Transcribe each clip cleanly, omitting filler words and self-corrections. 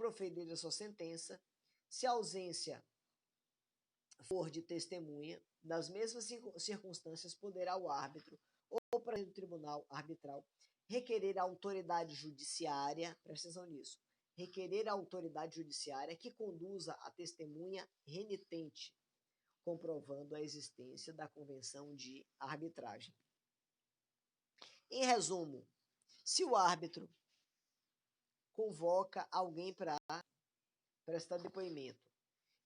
proferir a sua sentença, se a ausência for de testemunha, nas mesmas circunstâncias poderá o árbitro ou para o tribunal arbitral requerer a autoridade judiciária, presta atenção nisso, requerer a autoridade judiciária que conduza a testemunha renitente, comprovando a existência da convenção de arbitragem. Em resumo, se o árbitro convoca alguém para prestar depoimento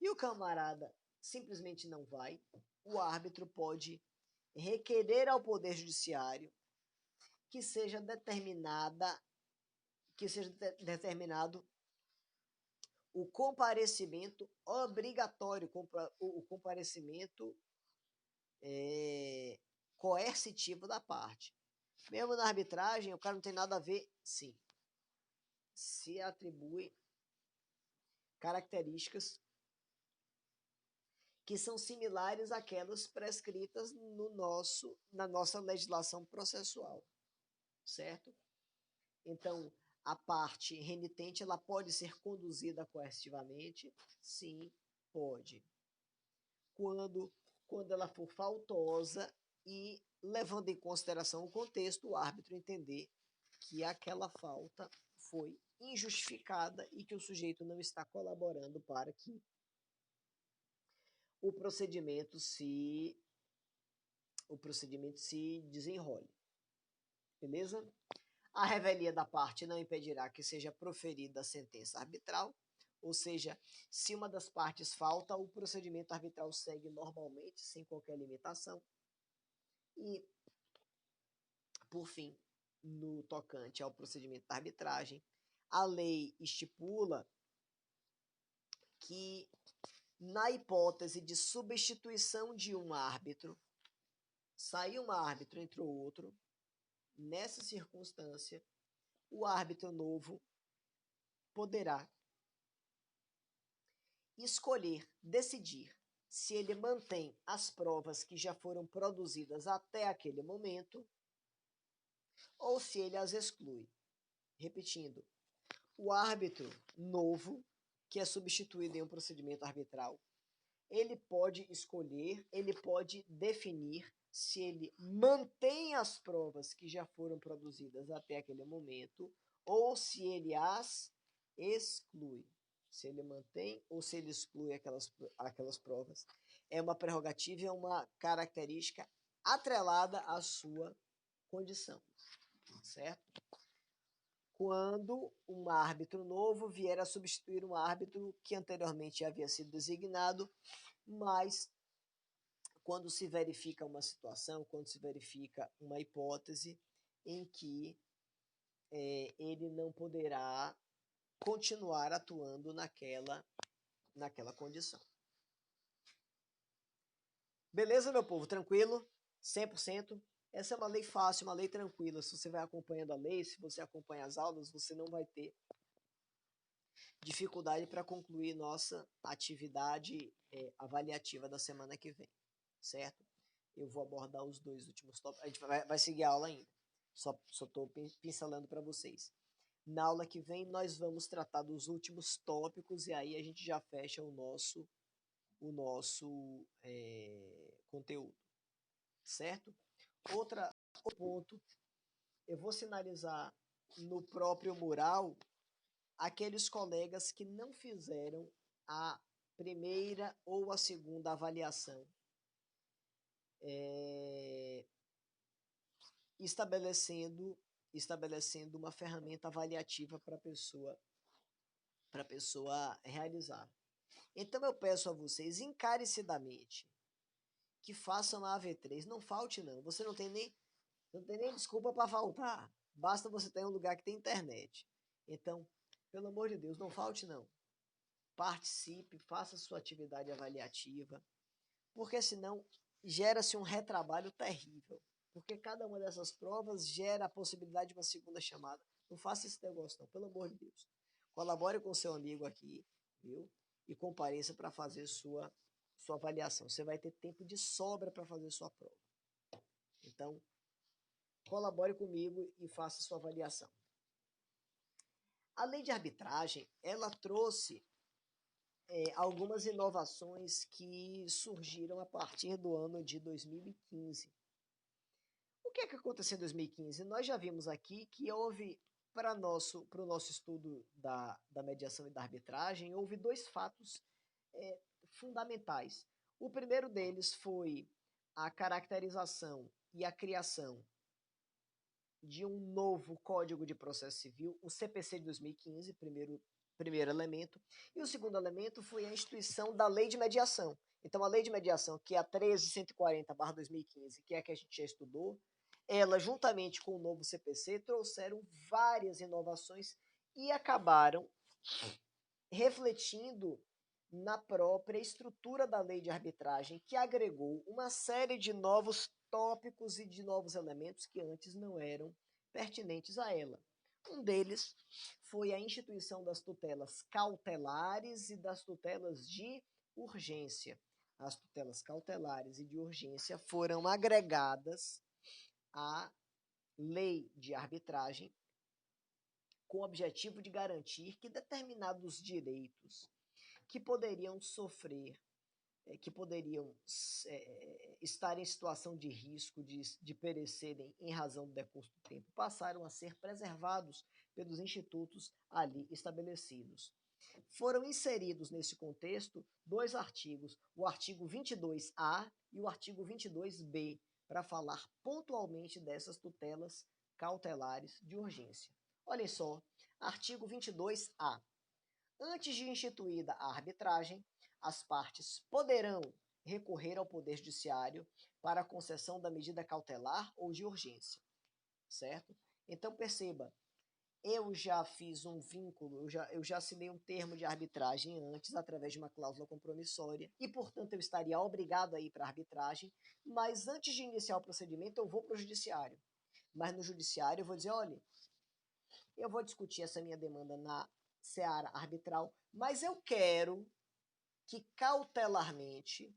e o camarada simplesmente não vai, o árbitro pode requerer ao Poder Judiciário que seja determinado o comparecimento obrigatório, o comparecimento coercitivo da parte. Mesmo na arbitragem, o cara não tem nada a ver, sim. Se atribui características que são similares àquelas prescritas na nossa legislação processual, certo? Então, a parte renitente, ela pode ser conduzida coercitivamente? Sim, pode. Quando ela for faltosa e, levando em consideração o contexto, o árbitro entender que aquela falta foi injustificada e que o sujeito não está colaborando para que o procedimento se desenrole. Beleza? A revelia da parte não impedirá que seja proferida a sentença arbitral, ou seja, se uma das partes falta, o procedimento arbitral segue normalmente, sem qualquer limitação. E, por fim, no tocante ao procedimento da arbitragem, a lei estipula que, na hipótese de substituição de um árbitro, saiu um árbitro, entrou outro, nessa circunstância, o árbitro novo poderá escolher, decidir se ele mantém as provas que já foram produzidas até aquele momento ou se ele as exclui. Repetindo, o árbitro novo, que é substituído em um procedimento arbitral, ele pode escolher, ele pode definir se ele mantém as provas que já foram produzidas até aquele momento ou se ele as exclui. Se ele mantém ou se ele exclui aquelas provas. É uma prerrogativa e é uma característica atrelada à sua condição, certo? Quando um árbitro novo vier a substituir um árbitro que anteriormente havia sido designado, mas quando se verifica uma situação, quando se verifica uma hipótese em que ele não poderá continuar atuando naquela condição. Beleza, meu povo? Tranquilo? 100%? Essa é uma lei fácil, uma lei tranquila. Se você vai acompanhando a lei, se você acompanha as aulas, você não vai ter dificuldade para concluir nossa atividade avaliativa da semana que vem, certo? Eu vou abordar os dois últimos tópicos. A gente vai seguir a aula ainda. Só estou pincelando para vocês. Na aula que vem, nós vamos tratar dos últimos tópicos e aí a gente já fecha o nosso conteúdo, certo? Outro ponto, eu vou sinalizar no próprio mural aqueles colegas que não fizeram a primeira ou a segunda avaliação, estabelecendo uma ferramenta avaliativa para a pessoa realizar. Então eu peço a vocês encarecidamente que façam a AV3. Não falte não. Você não tem nem desculpa para faltar. Basta você ter um lugar que tem internet. Então, pelo amor de Deus, não falte não. Participe, faça sua atividade avaliativa, porque senão gera-se um retrabalho terrível. Porque cada uma dessas provas gera a possibilidade de uma segunda chamada. Não faça esse negócio não, pelo amor de Deus. Colabore com seu amigo aqui, viu? E compareça para fazer sua avaliação. Você vai ter tempo de sobra para fazer sua prova. Então, colabore comigo e faça sua avaliação. A lei de arbitragem, ela trouxe algumas inovações que surgiram a partir do ano de 2015. O que é que aconteceu em 2015? Nós já vimos aqui que houve, para o nosso estudo da mediação e da arbitragem, houve dois fatos fundamentais. O primeiro deles foi a caracterização e a criação de um novo Código de Processo Civil, o CPC de 2015, primeiro elemento, e o segundo elemento foi a instituição da Lei de Mediação. Então, a Lei de Mediação, que é a 13.140/2015, que é a que a gente já estudou, ela, juntamente com o novo CPC, trouxeram várias inovações e acabaram refletindo na própria estrutura da lei de arbitragem, que agregou uma série de novos tópicos e de novos elementos que antes não eram pertinentes a ela. Um deles foi a instituição das tutelas cautelares e das tutelas de urgência. As tutelas cautelares e de urgência foram agregadas à lei de arbitragem com o objetivo de garantir que determinados direitos que poderiam sofrer, que poderiam estar em situação de risco de perecerem em razão do decurso do tempo, passaram a ser preservados pelos institutos ali estabelecidos. Foram inseridos nesse contexto dois artigos, o artigo 22A e o artigo 22B, para falar pontualmente dessas tutelas cautelares de urgência. Olhem só, artigo 22A. Antes de instituída a arbitragem, as partes poderão recorrer ao Poder Judiciário para a concessão da medida cautelar ou de urgência, certo? Então perceba, eu já fiz um vínculo, eu já assinei um termo de arbitragem antes, através de uma cláusula compromissória, e, portanto, eu estaria obrigado a ir para a arbitragem, mas antes de iniciar o procedimento, eu vou para o judiciário. Mas no judiciário eu vou dizer, olha, eu vou discutir essa minha demanda na seara arbitral, mas eu quero que cautelarmente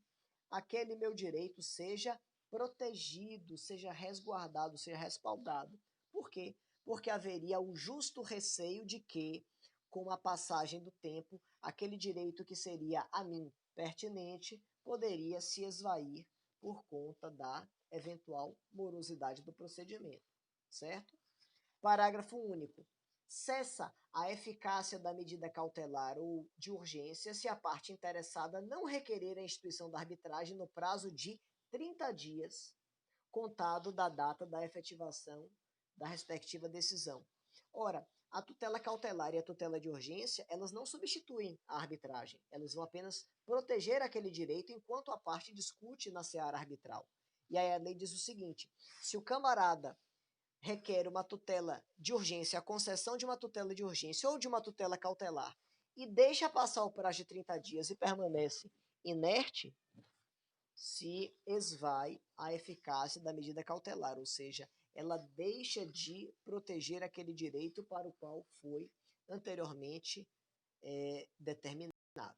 aquele meu direito seja protegido, seja resguardado, seja respaldado. Por quê? Porque haveria o justo receio de que, com a passagem do tempo, aquele direito que seria a mim pertinente poderia se esvair por conta da eventual morosidade do procedimento, certo? Parágrafo único. Cessa a eficácia da medida cautelar ou de urgência se a parte interessada não requerer a instituição da arbitragem no prazo de 30 dias, contado da data da efetivação da respectiva decisão. Ora, a tutela cautelar e a tutela de urgência, elas não substituem a arbitragem, elas vão apenas proteger aquele direito enquanto a parte discute na seara arbitral. E aí a lei diz o seguinte: se o camarada requer uma tutela de urgência, a concessão de uma tutela de urgência ou de uma tutela cautelar, e deixa passar o prazo de 30 dias e permanece inerte, se esvai a eficácia da medida cautelar, ou seja, ela deixa de proteger aquele direito para o qual foi anteriormente determinado.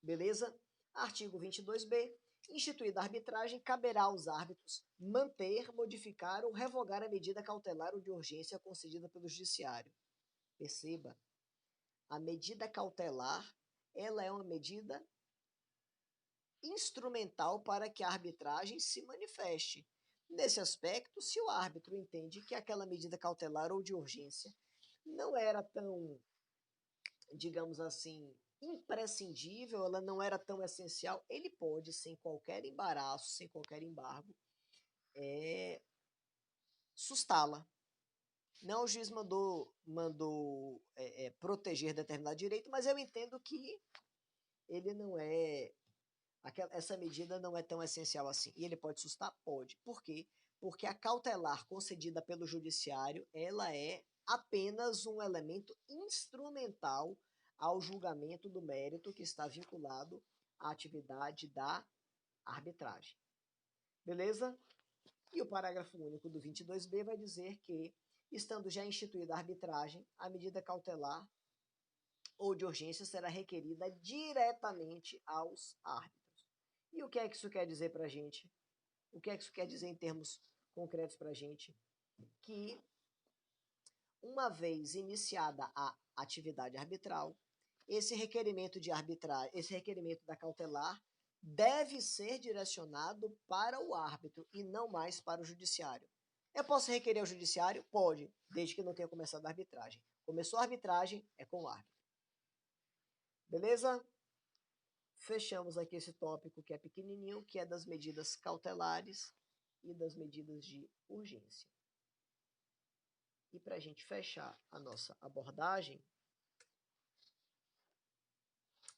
Beleza? Artigo 22b. Instituída a arbitragem, caberá aos árbitros manter, modificar ou revogar a medida cautelar ou de urgência concedida pelo judiciário. Perceba, a medida cautelar, ela é uma medida instrumental para que a arbitragem se manifeste. Nesse aspecto, se o árbitro entende que aquela medida cautelar ou de urgência não era tão, digamos assim, imprescindível, ela não era tão essencial, ele pode, sem qualquer embaraço, sem qualquer embargo, sustá-la. Não, o juiz mandou proteger determinado direito, mas eu entendo que ele não é, essa medida não é tão essencial assim. E ele pode sustar? Pode. Por quê? Porque a cautelar concedida pelo judiciário, ela é apenas um elemento instrumental ao julgamento do mérito que está vinculado à atividade da arbitragem. Beleza? E o parágrafo único do 22b vai dizer que, estando já instituída a arbitragem, a medida cautelar ou de urgência será requerida diretamente aos árbitros. E o que é que isso quer dizer para a gente? O que é que isso quer dizer em termos concretos para a gente? Que uma vez iniciada a atividade arbitral, esse requerimento de arbitragem, esse requerimento da cautelar deve ser direcionado para o árbitro e não mais para o judiciário. Eu posso requerer ao judiciário? Pode, desde que não tenha começado a arbitragem. Começou a arbitragem, é com o árbitro. Beleza? Fechamos aqui esse tópico que é pequenininho, que é das medidas cautelares e das medidas de urgência. E para a gente fechar a nossa abordagem,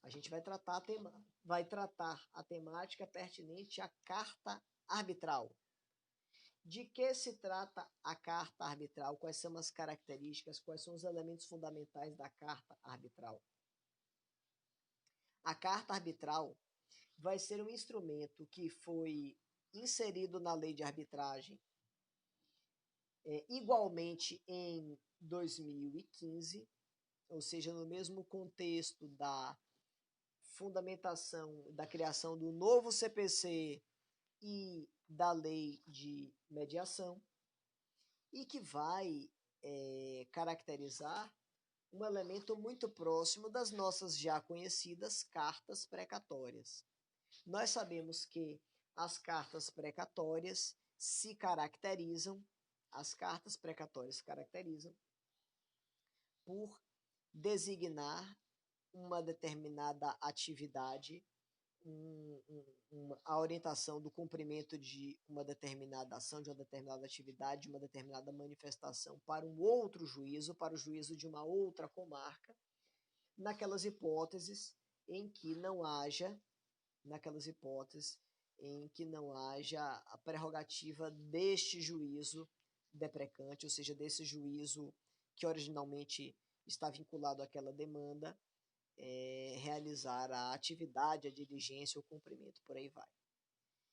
a gente vai tratar a temática pertinente à carta arbitral. De que se trata a carta arbitral? Quais são as características? Quais são os elementos fundamentais da carta arbitral? A carta arbitral vai ser um instrumento que foi inserido na lei de arbitragem igualmente em 2015, ou seja, no mesmo contexto da fundamentação, da criação do novo CPC e da lei de mediação, e que vai caracterizar um elemento muito próximo das nossas já conhecidas cartas precatórias. Nós sabemos que as cartas precatórias se caracterizam, por designar uma determinada atividade, a orientação do cumprimento de uma determinada ação, de uma determinada atividade, de uma determinada manifestação para um outro juízo, para o juízo de uma outra comarca, naquelas hipóteses em que não haja a prerrogativa deste juízo deprecante, ou seja, desse juízo que originalmente está vinculado àquela demanda, realizar a atividade, a diligência, o cumprimento, por aí vai.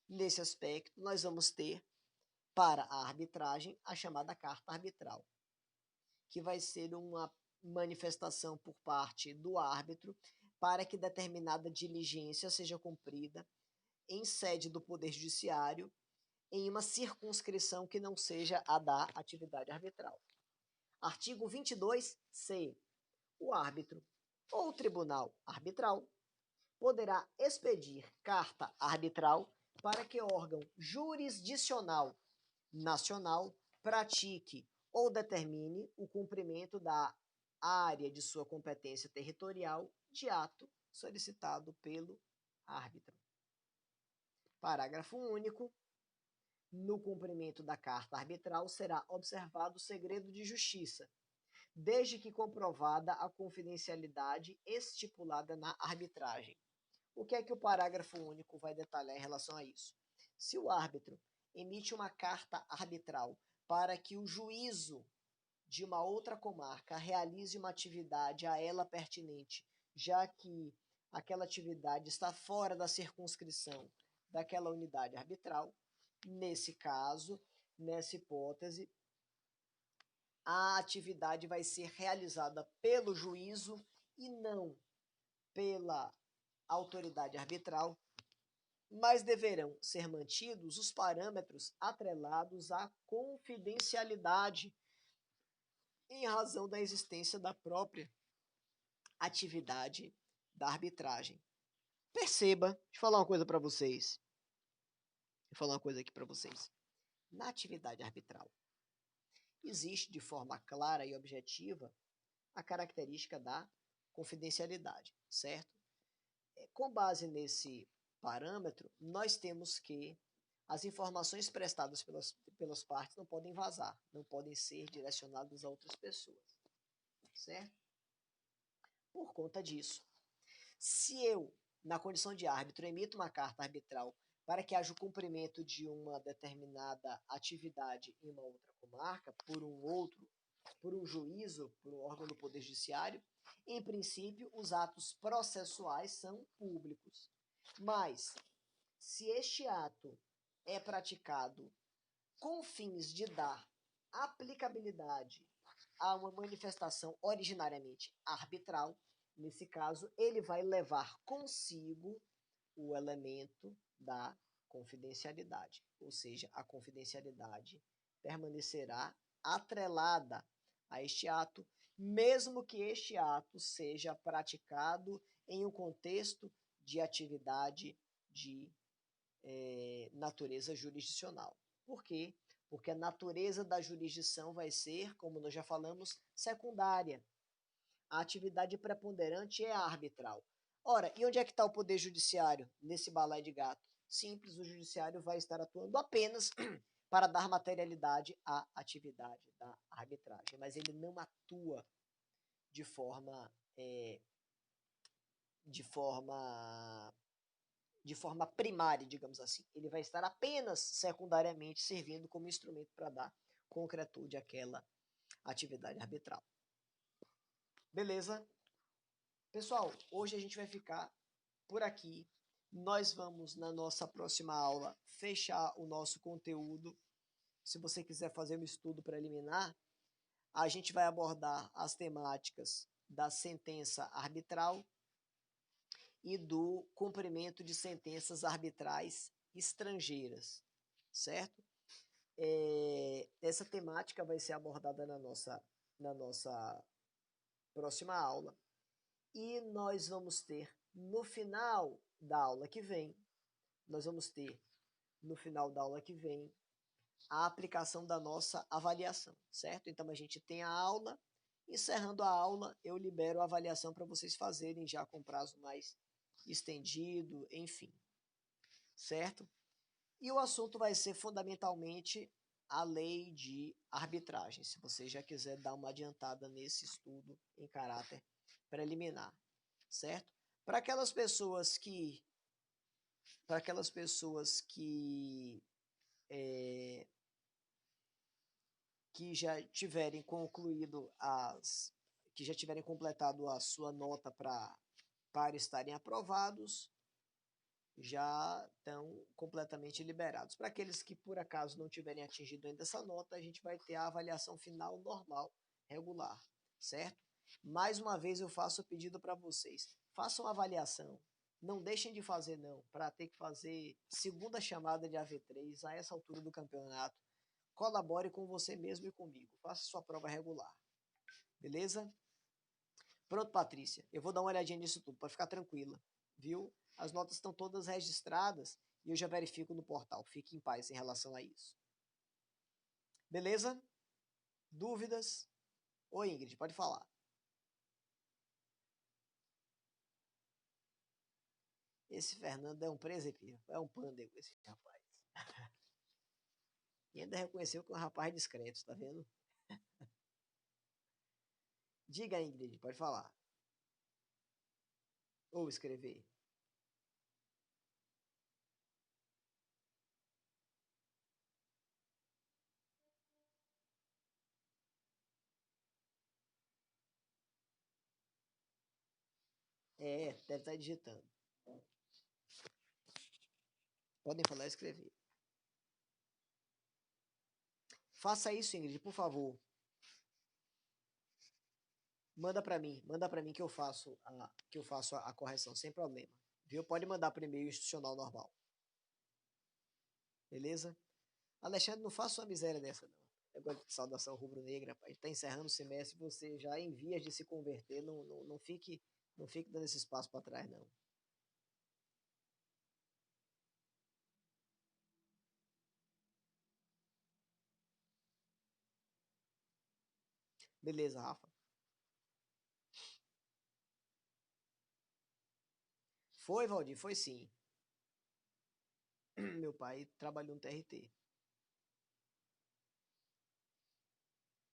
Nesse aspecto, nós vamos ter, para a arbitragem, a chamada carta arbitral, que vai ser uma manifestação por parte do árbitro para que determinada diligência seja cumprida em sede do Poder Judiciário, em uma circunscrição que não seja a da atividade arbitral. Artigo 22c. O árbitro ou tribunal arbitral poderá expedir carta arbitral para que órgão jurisdicional nacional pratique ou determine o cumprimento da área de sua competência territorial de ato solicitado pelo árbitro. Parágrafo único. No cumprimento da carta arbitral será observado o segredo de justiça, desde que comprovada a confidencialidade estipulada na arbitragem. O que é que o parágrafo único vai detalhar em relação a isso? Se o árbitro emite uma carta arbitral para que o juízo de uma outra comarca realize uma atividade a ela pertinente, já que aquela atividade está fora da circunscrição daquela unidade arbitral, nesse caso, nessa hipótese, a atividade vai ser realizada pelo juízo e não pela autoridade arbitral, mas deverão ser mantidos os parâmetros atrelados à confidencialidade em razão da existência da própria atividade da arbitragem. Perceba, deixa eu falar uma coisa para vocês. Na atividade arbitral, existe de forma clara e objetiva a característica da confidencialidade, certo? Com base nesse parâmetro, nós temos que as informações prestadas pelas partes não podem vazar, não podem ser direcionadas a outras pessoas, certo? Por conta disso, se eu, na condição de árbitro, emito uma carta arbitral para que haja o cumprimento de uma determinada atividade em uma outra comarca, por um juízo, por um órgão do Poder Judiciário, em princípio, os atos processuais são públicos. Mas, se este ato é praticado com fins de dar aplicabilidade a uma manifestação originariamente arbitral, nesse caso, ele vai levar consigo o elemento da confidencialidade, ou seja, a confidencialidade permanecerá atrelada a este ato, mesmo que este ato seja praticado em um contexto de atividade de natureza jurisdicional. Por quê? Porque a natureza da jurisdição vai ser, como nós já falamos, secundária. A atividade preponderante é a arbitral. Ora, e onde é que está o Poder Judiciário nesse balaio de gato? Simples, o Judiciário vai estar atuando apenas para dar materialidade à atividade da arbitragem, mas ele não atua de forma, de forma, de forma primária, digamos assim. Ele vai estar apenas secundariamente servindo como instrumento para dar concretude àquela atividade arbitral. Beleza? Pessoal, hoje a gente vai ficar por aqui. Nós vamos, na nossa próxima aula, fechar o nosso conteúdo. Se você quiser fazer um estudo preliminar, a gente vai abordar as temáticas da sentença arbitral e do cumprimento de sentenças arbitrais estrangeiras, certo? Essa temática vai ser abordada na nossa próxima aula. E nós vamos ter, no final da aula que vem, a aplicação da nossa avaliação, certo? Então a gente tem a aula, encerrando a aula, eu libero a avaliação para vocês fazerem já com prazo mais estendido, enfim, certo? E o assunto vai ser fundamentalmente a lei de arbitragem, se você já quiser dar uma adiantada nesse estudo em caráter preliminar, certo? Para aquelas pessoas que que já tiverem concluído que já tiverem completado a sua nota para estarem aprovados, já estão completamente liberados. Para aqueles que por acaso não tiverem atingido ainda essa nota, a gente vai ter a avaliação final normal, regular, certo? Mais uma vez eu faço o pedido para vocês, façam a avaliação, não deixem de fazer não, para ter que fazer segunda chamada de AV3 a essa altura do campeonato. Colabore com você mesmo e comigo, faça sua prova regular, beleza? Pronto, Patrícia, eu vou dar uma olhadinha nisso tudo, para ficar tranquila, viu? As notas estão todas registradas e eu já verifico no portal. Fique em paz em relação a isso. Beleza? Dúvidas? Oi, Ingrid, pode falar. Esse Fernando é um presepio, é um pândego esse rapaz. E ainda reconheceu que é um rapaz discreto, tá vendo? Diga, Ingrid, pode falar. Ou escrever. Deve estar digitando. Podem falar e escrever. Faça isso, Ingrid, por favor. Manda para mim que eu faço a correção sem problema. Viu? Pode mandar por e-mail institucional normal. Beleza? Alexandre, não faça uma miséria dessa, não. Negócio de saudação rubro-negra, a gente tá encerrando o semestre, você já em vias de se converter, não fique dando esse espaço para trás, não. Beleza, Rafa. Foi, Valdir? Foi sim. Meu pai trabalhou no TRT.